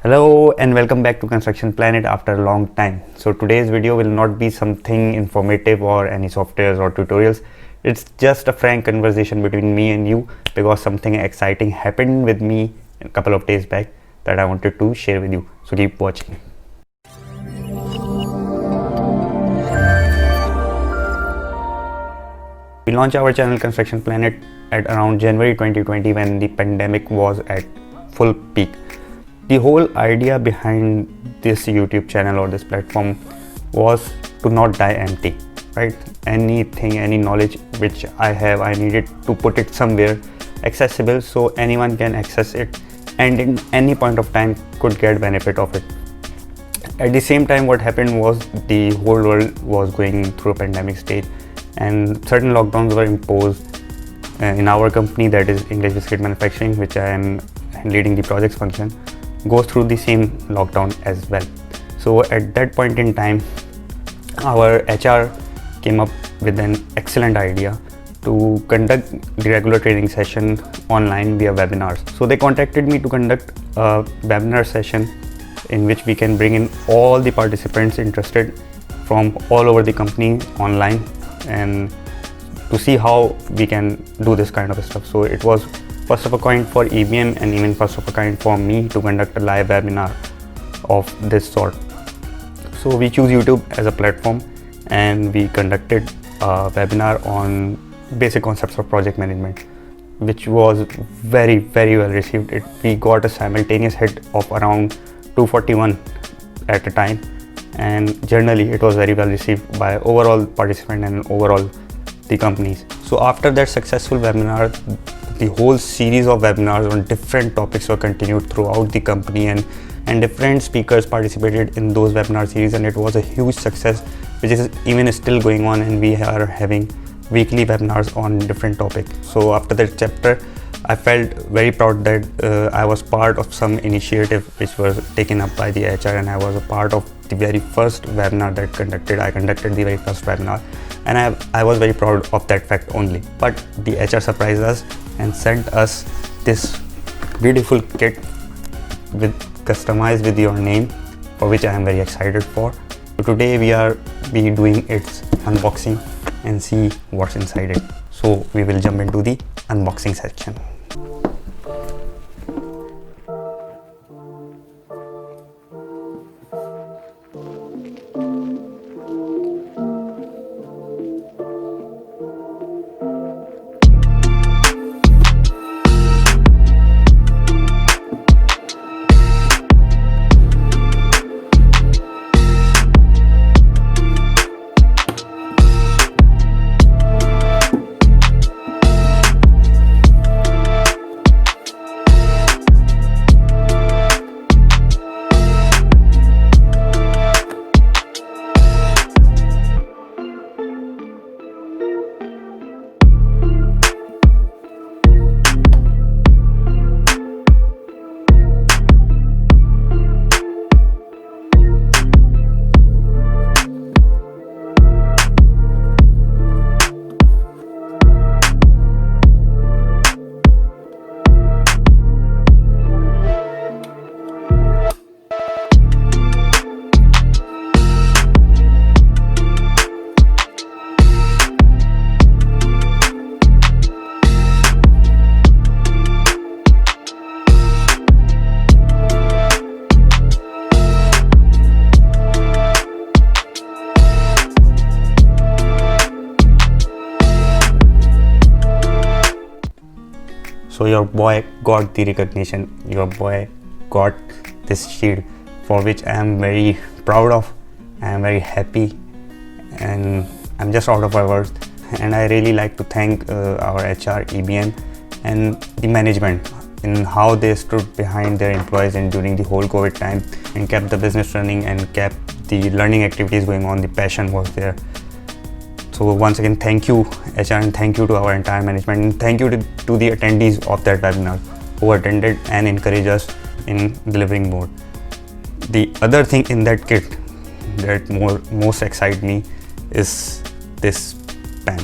Hello and welcome back to Construction Planet after a long time. So today's video will not be something informative or any softwares or tutorials. It's just a frank conversation between me and you because something exciting happened with me a couple of days back that I wanted to share with you. So keep watching. We launched our channel Construction Planet at around January 2020 when the pandemic was at full peak. The whole idea behind this YouTube channel or this platform was to not die empty, right? Any knowledge which I have, I needed to put it somewhere accessible so anyone can access it and in any point of time could get benefit of it. At the same time, what happened was the whole world was going through a pandemic stage and certain lockdowns were imposed in our company, that is English Biscuit Manufacturing, which I am leading the projects function, goes through the same lockdown as well. So at that point in time, our HR came up with an excellent idea to conduct the regular training session online via webinars. So they contacted me to conduct a webinar session in which we can bring in all the participants interested from all over the company online and to see how we can do this kind of stuff. So it was first of a kind for EBM and even first of a kind for me to conduct a live webinar of this sort. So we choose YouTube as a platform and we conducted a webinar on basic concepts of project management, which was very well received. We got a simultaneous hit of around 241 at a time, and generally it was very well received by overall participant and overall the companies. So after that successful webinar, the whole series of webinars on different topics were continued throughout the company and different speakers participated in those webinar series, and it was a huge success which is even still going on, and we are having weekly webinars on different topics. So after that chapter, I felt very proud that I was part of some initiative which was taken up by the HR, and I was a part of the very first webinar that I conducted the very first webinar, and I was very proud of that fact only. But the HR surprised us and sent us this beautiful kit customized with your name, for which I am very excited for. So today we are doing its unboxing and see what's inside it. So we will jump into the unboxing section. So your boy got the recognition, your boy got this shield, for which I am very proud of. I am very happy and I'm just out of my words, and I really like to thank our HR, EBM and the management in how they stood behind their employees and during the whole COVID time and kept the business running and kept the learning activities going on. The passion was there. So once again, thank you HR and thank you to our entire management, and thank you to the attendees of that webinar who attended and encouraged us in delivering more. The other thing in that kit that most excites me is this pen.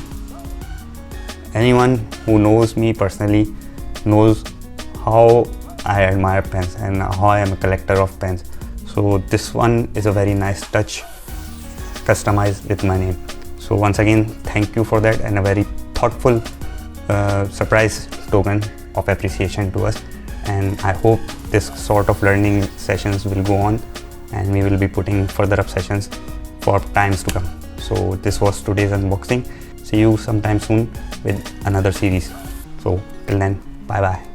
Anyone who knows me personally knows how I admire pens and how I am a collector of pens. So this one is a very nice touch, customized with my name. So once again, thank you for that, and a very thoughtful surprise token of appreciation to us. And I hope this sort of learning sessions will go on, and we will be putting further up sessions for times to come. So this was today's unboxing. See you sometime soon with another series. So till then, bye bye.